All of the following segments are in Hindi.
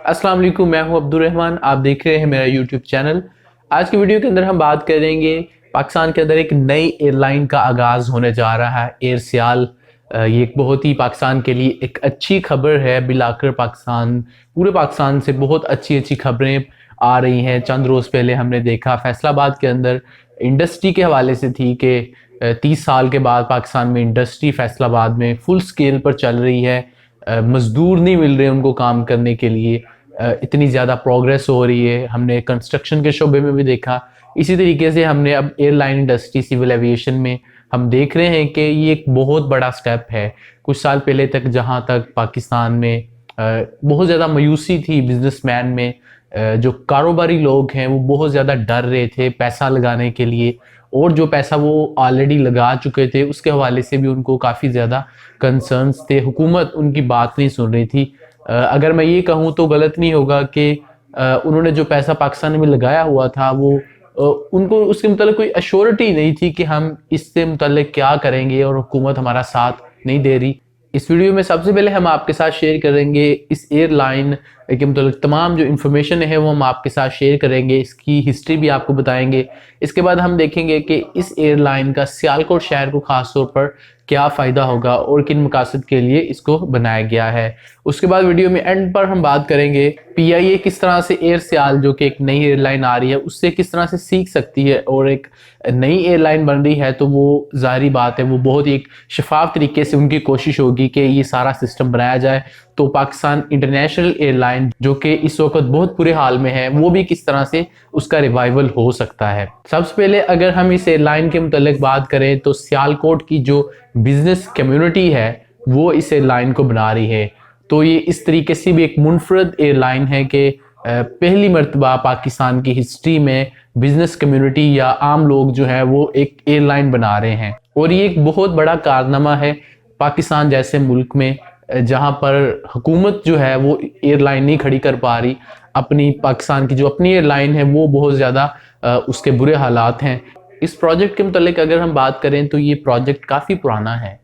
अस्सलाम वालेकुम, मैं हूं अब्दुल रहमान। आप देख रहे हैं मेरा यूट्यूब चैनल। आज की वीडियो के अंदर हम बात करेंगे पाकिस्तान के अंदर एक नई एयरलाइन का आगाज़ होने जा रहा है, एयर सियाल। ये एक बहुत ही पाकिस्तान के लिए एक अच्छी खबर है। बिलाकर पाकिस्तान, पूरे पाकिस्तान से बहुत अच्छी अच्छी खबरें आ रही हैं। चंद रोज़ पहले हमने देखा फैसलाबाद के अंदर इंडस्ट्री के हवाले से थी कि 30 साल के बाद पाकिस्तान में इंडस्ट्री फैसलाबाद में फुल स्केल पर चल रही है। मज़दूर नहीं मिल रहे उनको काम करने के लिए। इतनी ज़्यादा प्रोग्रेस हो रही है। हमने कंस्ट्रक्शन के शोबे में भी देखा। इसी तरीके से हमने अब एयरलाइन इंडस्ट्री, सिविल एविएशन में हम देख रहे हैं कि ये एक बहुत बड़ा स्टेप है। कुछ साल पहले तक जहाँ तक पाकिस्तान में बहुत ज़्यादा मायूसी थी बिजनेसमैन में, जो कारोबारी लोग हैं वो बहुत ज़्यादा डर रहे थे पैसा लगाने के लिए, और जो पैसा वो ऑलरेडी लगा चुके थे उसके हवाले से भी उनको काफ़ी ज़्यादा कंसर्न्स थे। हुकूमत उनकी बात नहीं सुन रही थी। अगर मैं ये कहूँ तो गलत नहीं होगा कि उन्होंने जो पैसा पाकिस्तान में लगाया हुआ था वो उनको उसके मतलब कोई अश्योरिटी नहीं थी कि हम इससे मुतल्लिक क्या करेंगे, और हुकूमत हमारा साथ नहीं दे रही। इस वीडियो में सबसे पहले हम आपके साथ शेयर करेंगे इस एयरलाइन के मतलब तमाम जो इन्फॉर्मेशन है वो हम आपके साथ शेयर करेंगे। इसकी हिस्ट्री भी आपको बताएंगे। इसके बाद हम देखेंगे कि इस एयरलाइन का सियालकोट शहर को खास तौर पर क्या फ़ायदा होगा और किन मकासद के लिए इसको बनाया गया है। उसके बाद वीडियो में एंड पर हम बात करेंगे PIA किस तरह से एयर सियाल, जो कि एक नई एयरलाइन आ रही है, उससे किस तरह से सीख सकती है। और एक नई एयरलाइन बन रही है तो वो ज़ाहिर बात है वो बहुत ही एक शफाफ तरीके से उनकी कोशिश होगी कि ये सारा सिस्टम बनाया जाए। तो पाकिस्तान इंटरनेशनल एयरलाइन जो कि इस वक्त बहुत बुरे हाल में है, वो भी किस तरह से उसका रिवाइवल हो सकता है। सबसे पहले अगर हम इस एयरलाइन के मुतालिक बात करें तो सियालकोट की जो बिजनेस कम्युनिटी है वो इस एयरलाइन को बना रही है। तो ये इस तरीके से भी एक मुनफरद एयरलाइन है कि पहली मर्तबा पाकिस्तान की हिस्ट्री में बिजनेस कम्युनिटी या आम लोग जो है वो एक एयरलाइन बना रहे हैं। और ये एक बहुत बड़ा कारनामा है पाकिस्तान जैसे मुल्क में, जहां पर हुकूमत जो है वो एयरलाइन नहीं खड़ी कर पा रही। अपनी पाकिस्तान की जो अपनी एयरलाइन है वो बहुत ज़्यादा उसके बुरे हालात हैं। इस प्रोजेक्ट के मुतालिक अगर हम बात करें तो ये प्रोजेक्ट काफ़ी पुराना है।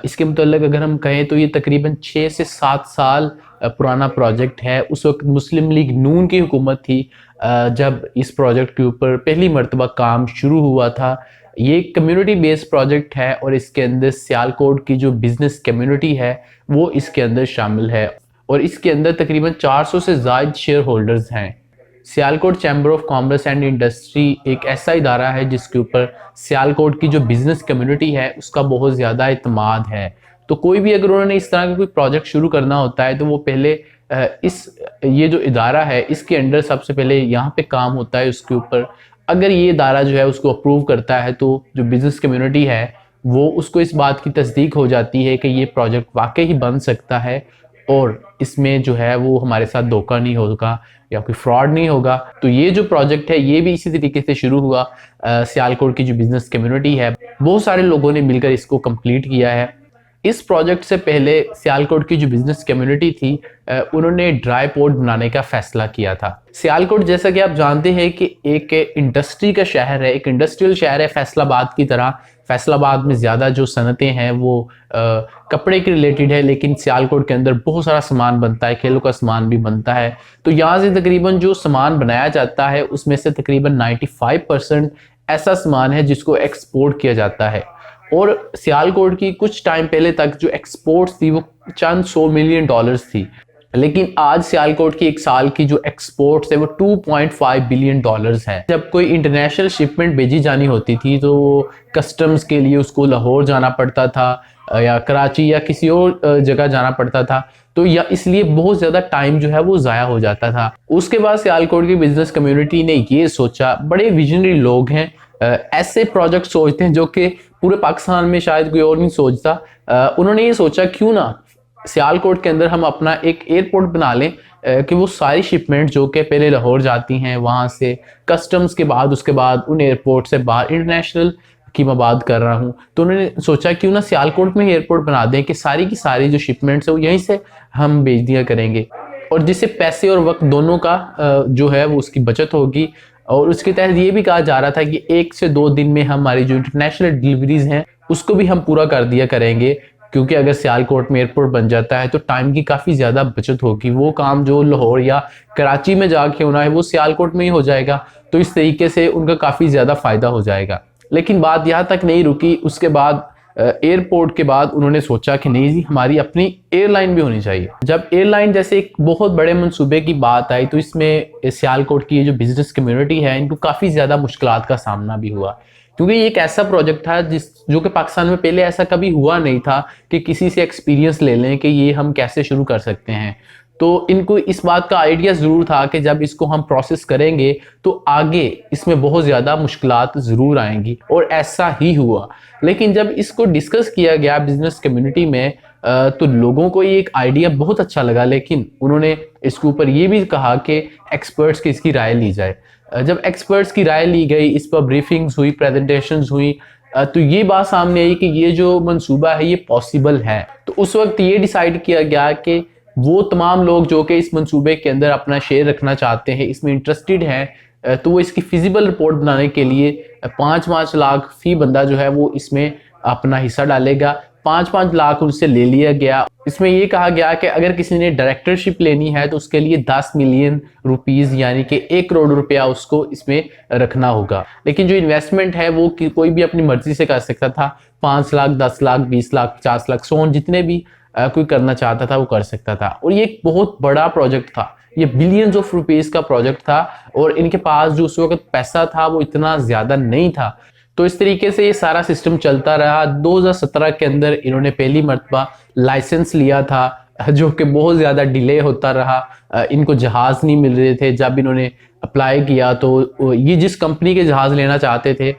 इसके मुतालिक अगर हम कहें तो ये तकरीबन 6 से 7 साल पुराना प्रोजेक्ट है। उस वक्त मुस्लिम लीग नून की हुकूमत थी जब इस प्रोजेक्ट के ऊपर पहली मर्तबा काम शुरू हुआ था। ये कम्युनिटी बेस्ड प्रोजेक्ट है और इसके अंदर सियालकोट की जो बिज़नेस कम्युनिटी है वो इसके अंदर शामिल है, और इसके अंदर तकरीबन 400 से ज़ायद शेयर होल्डर्स हैं। Sialkot chamber of commerce and industry एक ऐसा इदारा है जिसके ऊपर सियालकोट की जो बिज़नेस कम्युनिटी है उसका बहुत ज़्यादा इत्माद है। तो कोई भी अगर उन्होंने इस तरह का कोई प्रोजेक्ट शुरू करना होता है तो वो पहले ये जो इदारा है इसके अंडर सबसे पहले यहाँ पे काम होता है उसके ऊपर। अगर ये इदारा जो है उसको अप्रूव करता है तो जो बिज़नेस कम्युनिटी है वो उसको इस बात की तस्दीक हो जाती है कि ये प्रोजेक्ट वाकई ही बन सकता है और इसमें जो है वो हमारे साथ धोखा नहीं होगा या कोई फ्रॉड नहीं होगा। तो ये जो प्रोजेक्ट है ये भी इसी तरीके से शुरू हुआ। सियालकोट की जो बिज़नेस कम्युनिटी है बहुत सारे लोगों ने मिलकर इसको कंप्लीट किया है। इस प्रोजेक्ट से पहले सियालकोट की जो बिज़नेस कम्युनिटी थी उन्होंने ड्राई पोर्ट बनाने का फैसला किया था। सियालकोट जैसा कि आप जानते हैं कि एक इंडस्ट्री का शहर है, एक इंडस्ट्रियल शहर है फैसलाबाद की तरह। फैसलाबाद में ज़्यादा जो सनतें हैं वो कपड़े के रिलेटेड है, लेकिन सियालकोट के अंदर बहुत सारा सामान बनता है, खेलों का सामान भी बनता है। तो यहाँ से तकरीबन जो सामान बनाया जाता है उसमें से तकरीबन 95% ऐसा सामान है जिसको एक्सपोर्ट किया जाता है। और सियालकोट की कुछ टाइम पहले तक जो एक्सपोर्ट्स थी वो चंद $100 मिलियन थी, लेकिन आज सियालकोट की एक साल की जो एक्सपोर्ट्स है वो $2.5 बिलियन है। जब कोई इंटरनेशनल शिपमेंट भेजी जानी होती थी तो कस्टम्स के लिए उसको लाहौर जाना पड़ता था या कराची या किसी और जगह जाना पड़ता था, तो या इसलिए बहुत ज़्यादा टाइम जो है वो ज़ाया हो जाता था। उसके बाद सियालकोट की बिजनेस कम्युनिटी ने ये सोचा, बड़े विजनरी लोग हैं, ऐसे प्रोजेक्ट सोचते हैं जो कि पूरे पाकिस्तान में शायद कोई और नहीं सोचता। उन्होंने ये सोचा क्यों ना सियालकोट के अंदर हम अपना एक एयरपोर्ट बना लें कि वो सारी शिपमेंट जो कि पहले लाहौर जाती हैं वहाँ से कस्टम्स के बाद उसके बाद उन एयरपोर्ट से बाहर इंटरनेशनल की मैं बात कर रहा हूँ, तो उन्होंने सोचा क्यों ना सियालकोट में एयरपोर्ट बना दें कि सारी की सारी जो शिपमेंट्स है वो यहीं से हम भेज दिया करेंगे, और जिससे पैसे और वक्त दोनों का जो है वो उसकी बचत होगी। और उसके तहत ये भी कहा जा रहा था कि 1 से 2 दिन में हमारी जो इंटरनेशनल डिलीवरीज हैं उसको भी हम पूरा कर दिया करेंगे, क्योंकि अगर सियालकोट में एयरपोर्ट बन जाता है तो टाइम की काफ़ी ज़्यादा बचत होगी। वो काम जो लाहौर या कराची में जाके होना है वो सियालकोट में ही हो जाएगा। तो इस तरीके से उनका काफ़ी ज़्यादा फ़ायदा हो जाएगा। लेकिन बात यहाँ तक नहीं रुकी। उसके बाद एयरपोर्ट के बाद उन्होंने सोचा कि नहीं जी, हमारी अपनी एयरलाइन भी होनी चाहिए। जब एयरलाइन जैसे एक बहुत बड़े मंसूबे की बात आई तो इसमें सियालकोट की ये जो बिजनेस कम्युनिटी है इनको काफ़ी ज़्यादा मुश्किलात का सामना भी हुआ, क्योंकि ये एक ऐसा प्रोजेक्ट था जो कि पाकिस्तान में पहले ऐसा कभी हुआ नहीं था कि किसी से एक्सपीरियंस ले लें कि ये हम कैसे शुरू कर सकते हैं। तो इनको इस बात का आइडिया ज़रूर था कि जब इसको हम प्रोसेस करेंगे तो आगे इसमें बहुत ज़्यादा मुश्किलात ज़रूर आएंगी, और ऐसा ही हुआ। लेकिन जब इसको डिस्कस किया गया बिजनेस कम्युनिटी में तो लोगों को ये एक आइडिया बहुत अच्छा लगा, लेकिन उन्होंने इसके ऊपर ये भी कहा कि एक्सपर्ट्स की इसकी राय ली जाए। जब एक्सपर्ट्स की राय ली गई, इस पर ब्रीफिंग्स हुई, प्रेजेंटेशंस हुई, तो ये बात सामने आई कि ये जो मंसूबा है ये पॉसिबल है। तो उस वक्त ये डिसाइड किया गया कि वो तमाम लोग जो कि इस मंसूबे के अंदर अपना शेयर रखना चाहते हैं, इसमें इंटरेस्टेड हैं, तो वो इसकी फिजिबल रिपोर्ट बनाने के लिए 5-5 लाख फी बंदा जो है वो इसमें अपना हिस्सा डालेगा। 5-5 लाख उनसे ले लिया गया। इसमें ये कहा गया कि अगर किसी ने डायरेक्टरशिप लेनी है तो उसके लिए 10 मिलियन रुपीस यानी कि 1 करोड़ रुपया उसको इसमें रखना होगा। लेकिन जो इन्वेस्टमेंट है वो कोई भी अपनी मर्जी से कर सकता था। 5 लाख, 10 लाख, 20 लाख, 50 लाख, सोन जितने भी कोई करना चाहता था वो कर सकता था। और ये एक बहुत बड़ा प्रोजेक्ट था, ये बिलियंस ऑफ रुपीस का प्रोजेक्ट था, और इनके पास जो उस वक्त पैसा था वो इतना ज्यादा नहीं था। तो इस तरीके से ये सारा सिस्टम चलता रहा। 2017 के अंदर इन्होंने पहली मर्तबा लाइसेंस लिया था, जो कि बहुत ज़्यादा डिले होता रहा। इनको जहाज़ नहीं मिल रहे थे। जब इन्होंने अप्लाई किया तो ये जिस कंपनी के जहाज़ लेना चाहते थे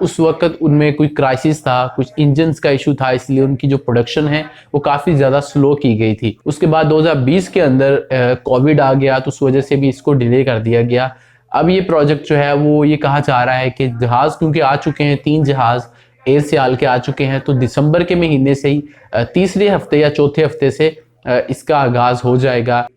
उस वक्त उनमें कोई क्राइसिस था, कुछ इंजन्स का इशू था, इसलिए उनकी जो प्रोडक्शन है वो काफ़ी ज़्यादा स्लो की गई थी। उसके बाद 2020 के अंदर कोविड आ गया, तो उस वजह से भी इसको डिले कर दिया गया। अब ये प्रोजेक्ट जो है वो ये कहा जा रहा है कि जहाज़ क्योंकि आ चुके हैं, 3 जहाज़ एयर सियाल के आ चुके हैं, तो दिसंबर के महीने से ही तीसरे हफ्ते या चौथे हफ्ते से इसका आगाज़ हो जाएगा।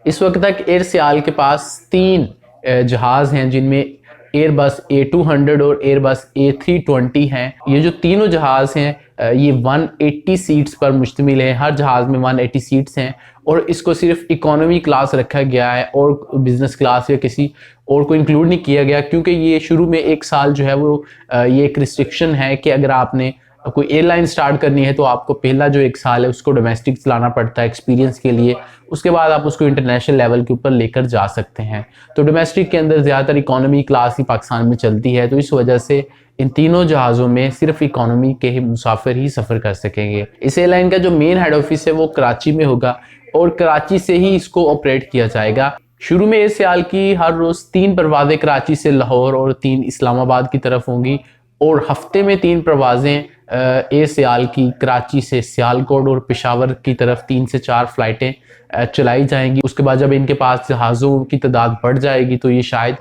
इस वक्त तक एयर सियाल के पास 3 जहाज़ हैं, जिनमें एयरबस A200 और एयरबस A320 हैं। ये जो तीनों जहाज़ हैं ये 180 सीट्स पर मुश्तमिल है। हर जहाज़ में 180 सीट्स हैं, और इसको सिर्फ इकोनॉमी क्लास रखा गया है और बिजनेस क्लास या किसी और को इंक्लूड नहीं किया गया, क्योंकि ये शुरू में 1 साल जो है वो ये एक रिस्ट्रिक्शन है कि अगर आपने कोई एयरलाइन स्टार्ट करनी है तो आपको पहला जो 1 साल है उसको डोमेस्टिक चलाना पड़ता है एक्सपीरियंस के लिए। उसके बाद आप उसको इंटरनेशनल लेवल के ऊपर लेकर जा सकते हैं। तो डोमेस्टिक के अंदर ज़्यादातर इकोनॉमी क्लास ही पाकिस्तान में चलती है, तो इस वजह से इन तीनों जहाज़ों में सिर्फ इकोनॉमी के ही मुसाफिर ही सफ़र कर सकेंगे। इस एयरलाइन का जो मेन हेड ऑफिस है वो कराची में होगा, और कराची से ही इसको ऑपरेट किया जाएगा। शुरू में एयर सियाल की हर रोज़ 3 परवाज़ें कराची से लाहौर और 3 इस्लामाबाद की तरफ होंगी, और हफ्ते में 3 परवाज़ें एयर सियाल की कराची से सियालकोट और पेशावर की तरफ 3 से 4 फ्लाइटें चलाई जाएंगी। उसके बाद जब इनके पास जहाज़ों की तादाद बढ़ जाएगी तो ये शायद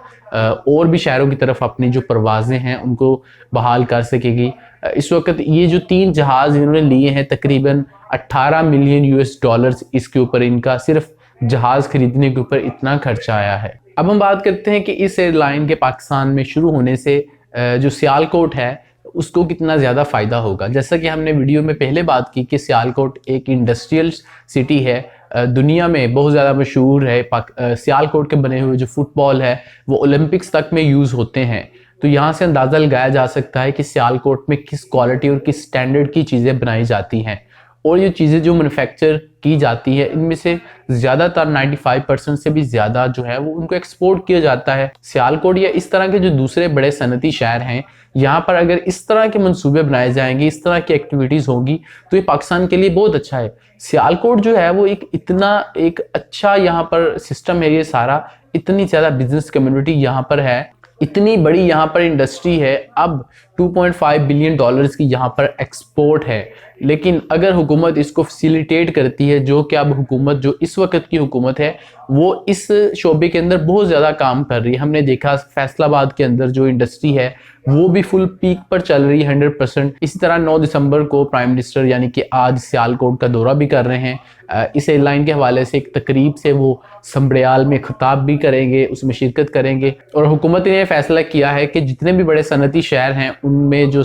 और भी शहरों की तरफ अपनी जो परवाज़ें हैं उनको बहाल कर सकेगी। इस वक्त ये जो 3 जहाज़ इन्होंने लिए हैं तकरीबन 18 मिलियन US डॉलर्स इसके ऊपर इनका सिर्फ जहाज़ खरीदने के ऊपर इतना खर्चा आया है। अब हम बात करते हैं कि इस एयरलाइन के पाकिस्तान में शुरू होने से जो सियालकोट है उसको कितना ज़्यादा फ़ायदा होगा। जैसा कि हमने वीडियो में पहले बात की कि सियालकोट एक इंडस्ट्रियल सिटी है, दुनिया में बहुत ज़्यादा मशहूर है। सियालकोट के बने हुए जो फुटबॉल है वो ओलंपिक्स तक में यूज़ होते हैं। तो यहाँ से अंदाज़ा लगाया जा सकता है कि सियालकोट में किस क्वालिटी और किस स्टैंडर्ड की चीज़ें बनाई जाती हैं, और ये चीज़ें जो मैन्युफैक्चर की जाती है इनमें से ज़्यादातर 95% से भी ज़्यादा जो है वो उनको एक्सपोर्ट किया जाता है। सियालकोट या इस तरह के जो दूसरे बड़े सनती शहर हैं, यहाँ पर अगर इस तरह के मंसूबे बनाए जाएंगे, इस तरह की एक्टिविटीज़ होंगी तो ये पाकिस्तान के लिए बहुत अच्छा है। सियालकोट जो है वो एक अच्छा यहाँ पर सिस्टम है, ये सारा इतनी ज़्यादा बिजनेस कम्युनिटी यहाँ पर है, इतनी बड़ी यहाँ पर इंडस्ट्री है। अब 2.5 बिलियन डॉलर्स की यहाँ पर एक्सपोर्ट है, लेकिन अगर हुकूमत इसको फैसिलिटेट करती है, जो कि अब हुकूमत जो इस वक्त की हुकूमत है वो इस शोबे के अंदर बहुत ज़्यादा काम कर रही है। हमने देखा फैसलाबाद के अंदर जो इंडस्ट्री है वो भी फुल पीक पर चल रही है 100%। इसी तरह 9 दिसंबर को प्राइम मिनिस्टर यानी कि आज सियालकोट का दौरा भी कर रहे हैं। इस एयरलाइन के हवाले से एक तकरीब से वो संब्रयाल में खिताब भी करेंगे, उसमें शिरकत करेंगे। और हुकूमत ने फैसला किया है कि जितने भी बड़े सनती शहर हैं उनमें जो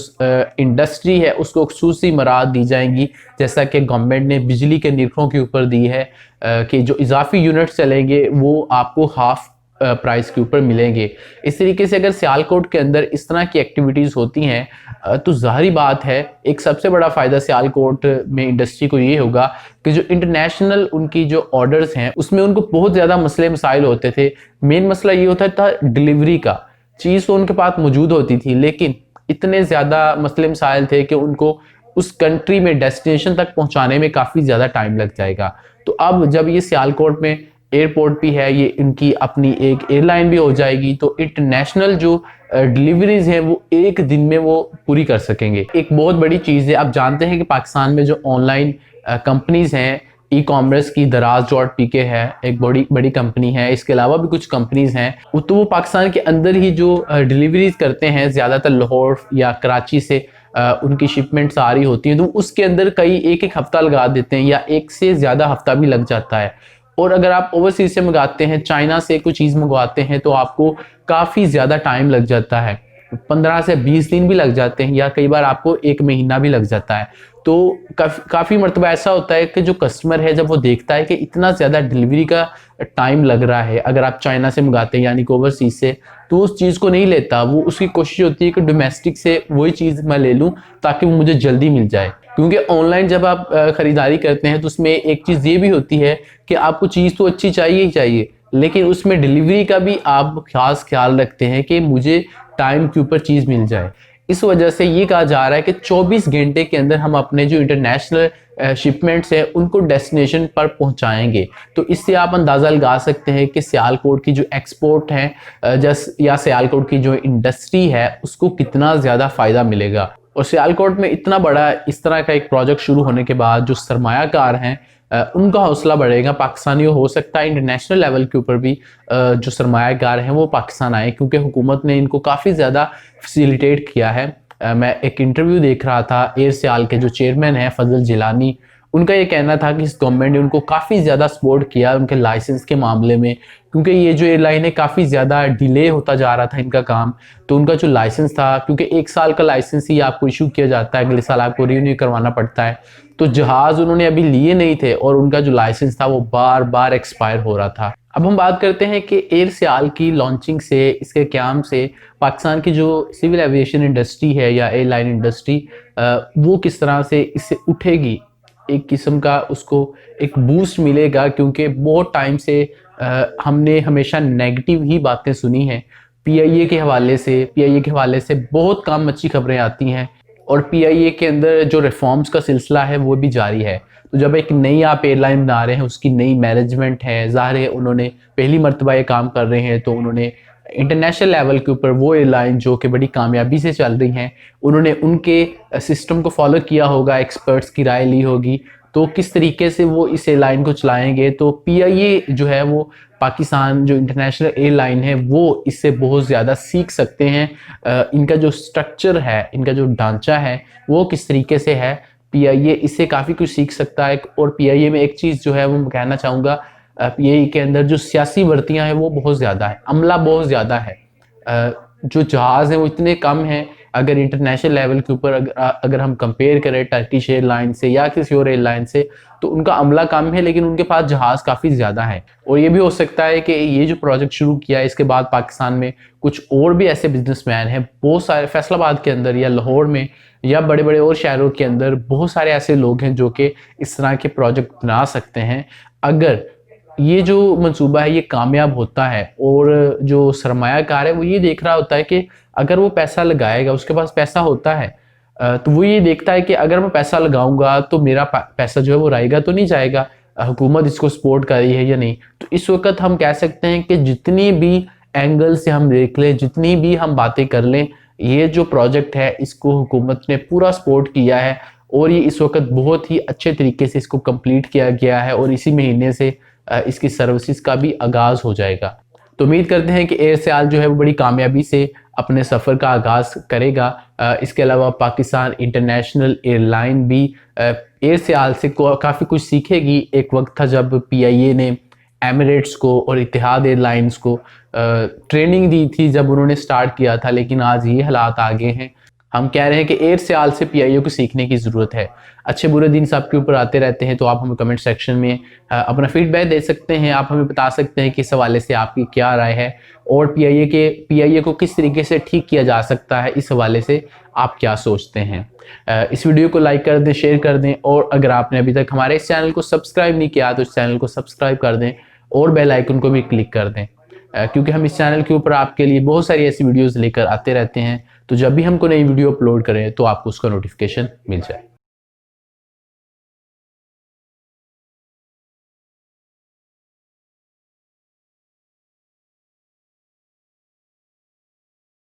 इंडस्ट्री है उसको खुसूसी मराद दी जाएंगी, जैसा कि गवर्नमेंट ने बिजली के निरखों के ऊपर दी है कि जो इजाफी यूनिट्स चलेंगे वो आपको हाफ प्राइस के ऊपर मिलेंगे। इस तरीके से अगर सियालकोट के अंदर इस तरह की एक्टिविटीज़ होती हैं तो ज़ाहिर बात है एक सबसे बड़ा फ़ायदा सियालकोट में इंडस्ट्री को ये होगा कि जो इंटरनेशनल उनकी जो ऑर्डर्स हैं उसमें उनको बहुत ज़्यादा मसले मसाइल होते थे। मेन मसला ये होता था डिलीवरी का। चीज़ तो उनके पास मौजूद होती थी लेकिन इतने ज़्यादा मसले मसाइल थे कि उनको उस कंट्री में डेस्टिनेशन तक पहुँचाने में काफ़ी ज़्यादा टाइम लग जाएगा। तो अब जब ये सियालकोट में एयरपोर्ट भी है, ये इनकी अपनी एक एयरलाइन भी हो जाएगी, तो इंटरनेशनल जो डिलीवरीज हैं वो एक दिन में वो पूरी कर सकेंगे। एक बहुत बड़ी चीज़ है, आप जानते हैं कि पाकिस्तान में जो ऑनलाइन कंपनीज हैं ई कॉमर्स की, दराज.pk है एक बड़ी बड़ी कंपनी है, इसके अलावा भी कुछ कंपनीज हैं, तो वो पाकिस्तान के अंदर ही जो डिलीवरीज करते हैं, ज़्यादातर लाहौर या कराची से उनकी शिपमेंट्स आ रही होती हैं, तो उसके अंदर कई एक हफ्ता लगा देते हैं या एक से ज़्यादा हफ्ता भी लग जाता है। और अगर आप ओवरसीज से मंगाते हैं, चाइना से कोई चीज़ मंगवाते हैं, तो आपको काफ़ी ज़्यादा टाइम लग जाता है, 15 से 20 दिन भी लग जाते हैं या कई बार आपको 1 महीना भी लग जाता है। तो काफ़ी मरतबा ऐसा होता है कि जो कस्टमर है जब वो देखता है कि इतना ज़्यादा डिलीवरी का टाइम लग रहा है, अगर आप चाइना से मंगाते हैं यानी कि ओवरसीज से, तो उस चीज़ को नहीं लेता। वो उसकी कोशिश होती है कि डोमेस्टिक से वही चीज़ मैं ले लूँ ताकि वो मुझे जल्दी मिल जाए। क्योंकि ऑनलाइन जब आप ख़रीदारी करते हैं तो उसमें एक चीज़ ये भी होती है कि आपको चीज़ तो अच्छी चाहिए ही चाहिए, लेकिन उसमें डिलीवरी का भी आप खास ख्याल रखते हैं कि मुझे टाइम के ऊपर चीज़ मिल जाए। इस वजह से ये कहा जा रहा है कि 24 घंटे के अंदर हम अपने जो इंटरनेशनल शिपमेंट्स हैं उनको डेस्टिनेशन पर पहुंचाएंगे। तो इससे आप अंदाज़ा लगा सकते हैं कि सियालकोट की जो एक्सपोर्ट है या सियालकोट की जो इंडस्ट्री है उसको कितना ज़्यादा फ़ायदा मिलेगा। और सियालकोट में इतना बड़ा इस तरह का एक प्रोजेक्ट शुरू होने के बाद जो सरमायाकार हैं उनका हौसला बढ़ेगा। पाकिस्तानी हो सकता है इंटरनेशनल लेवल के ऊपर भी जो सरमायाकार हैं वो पाकिस्तान आए, क्योंकि हुकूमत ने इनको काफ़ी ज़्यादा फैसिलिटेट किया है। मैं एक इंटरव्यू देख रहा था, एयर सियाल के जो चेयरमैन हैं फजल जिलानी, उनका ये कहना था कि इस गवर्नमेंट ने उनको काफ़ी ज़्यादा सपोर्ट किया उनके लाइसेंस के मामले में, क्योंकि ये जो एयरलाइन है काफ़ी ज़्यादा डिले होता जा रहा था इनका काम। तो उनका जो लाइसेंस था, क्योंकि 1 साल का लाइसेंस ही आपको इशू किया जाता है, अगले साल आपको रिन्यू करवाना पड़ता है, तो जहाज़ उन्होंने अभी लिए नहीं थे और उनका जो लाइसेंस था वो बार बार एक्सपायर हो रहा था। अब हम बात करते हैं कि एयर सियाल की लॉन्चिंग से, इसके क़याम से पाकिस्तान की जो सिविल एविएशन इंडस्ट्री है या एयरलाइन इंडस्ट्री वो किस तरह से इससे उठेगी, एक किस्म का उसको एक बूस्ट मिलेगा। क्योंकि बहुत टाइम से हमने हमेशा नेगेटिव ही बातें सुनी हैं पीआईए के हवाले से बहुत कम अच्छी खबरें आती हैं, और पीआईए के अंदर जो रिफॉर्म्स का सिलसिला है वो भी जारी है। तो जब एक नई आप एयरलाइन बना रहे हैं, उसकी नई मैनेजमेंट है, ज़ाहिर है उन्होंने पहली मर्तबा ये काम कर रहे हैं, तो उन्होंने इंटरनेशनल लेवल के ऊपर वो एयरलाइन जो कि बड़ी कामयाबी से चल रही हैं, उन्होंने उनके सिस्टम को फॉलो किया होगा, एक्सपर्ट्स की राय ली होगी, तो किस तरीके से वो इस एयरलाइन को चलाएंगे। तो पीआईए जो है वो पाकिस्तान जो इंटरनेशनल एयरलाइन है वो इससे बहुत ज़्यादा सीख सकते हैं। इनका जो स्ट्रक्चर है, इनका जो ढांचा है वो किस तरीके से है, पीआईए इससे काफ़ी कुछ सीख सकता है। और पीआईए में एक चीज़ जो है वो मैं कहना चाहूँगा, पीआईए के अंदर जो सियासी भर्तियाँ हैं वो बहुत ज़्यादा है, अमला बहुत ज़्यादा है। जो जहाज़ हैं वो इतने कम हैं, अगर इंटरनेशनल लेवल के ऊपर अगर हम कंपेयर करें टर्किश एयरलाइन से या किसी और एयरलाइन से, तो उनका अमला कम है लेकिन उनके पास जहाज़ काफ़ी ज़्यादा है। और ये भी हो सकता है कि ये जो प्रोजेक्ट शुरू किया है इसके बाद पाकिस्तान में कुछ और भी ऐसे बिजनेसमैन हैं, बहुत सारे फैसलाबाद के अंदर या लाहौर में या बड़े बड़े और शहरों के अंदर बहुत सारे ऐसे लोग हैं जो कि इस तरह के प्रोजेक्ट बना सकते हैं। अगर ये जो मंसूबा है ये कामयाब होता है, और जो सरमायाकार है वो ये देख रहा होता है कि अगर वो पैसा लगाएगा, उसके पास पैसा होता है, तो वो ये देखता है कि अगर मैं पैसा लगाऊंगा तो मेरा पैसा जो है वो रहेगा तो नहीं जाएगा, हुकूमत इसको सपोर्ट कर रही है या नहीं। तो इस वक्त हम कह सकते हैं कि जितनी भी एंगल से हम देख लें, जितनी भी हम बातें कर लें, ये जो प्रोजेक्ट है इसको हुकूमत ने पूरा सपोर्ट किया है और ये इस वक्त बहुत ही अच्छे तरीके से इसको कंप्लीट किया गया है, और इसी महीने से इसकी सर्विसेज का भी आगाज़ हो जाएगा। तो उम्मीद करते हैं कि एयर सियाल जो है वो बड़ी कामयाबी से अपने सफ़र का आगाज़ करेगा। इसके अलावा पाकिस्तान इंटरनेशनल एयरलाइन भी एयर सियाल से काफ़ी कुछ सीखेगी। एक वक्त था जब पीआईए ने एमिरेट्स को और इतिहाद एयरलाइंस को ट्रेनिंग दी थी जब उन्होंने स्टार्ट किया था, लेकिन आज ये हालात आ गए हैं। हम कह रहे हैं कि एयरसेल से पीआईए को सीखने की ज़रूरत है। अच्छे बुरे दिन सबके ऊपर आते रहते हैं, तो आप हमें कमेंट सेक्शन में अपना फीडबैक दे सकते हैं। आप हमें बता सकते हैं कि इस हवाले से आपकी क्या राय है और पीआईए को किस तरीके से ठीक किया जा सकता है, इस हवाले से आप क्या सोचते हैं। इस वीडियो को लाइक कर दें, शेयर कर दें, और अगर आपने अभी तक हमारे इस चैनल को सब्सक्राइब नहीं किया तो इस चैनल को सब्सक्राइब कर दें और बेल आइकन को भी क्लिक कर दें, क्योंकि हम इस चैनल के ऊपर आपके लिए बहुत सारी ऐसी वीडियोस लेकर आते रहते हैं। तो जब भी हमको नई वीडियो अपलोड करें तो आपको उसका नोटिफिकेशन मिल जाए।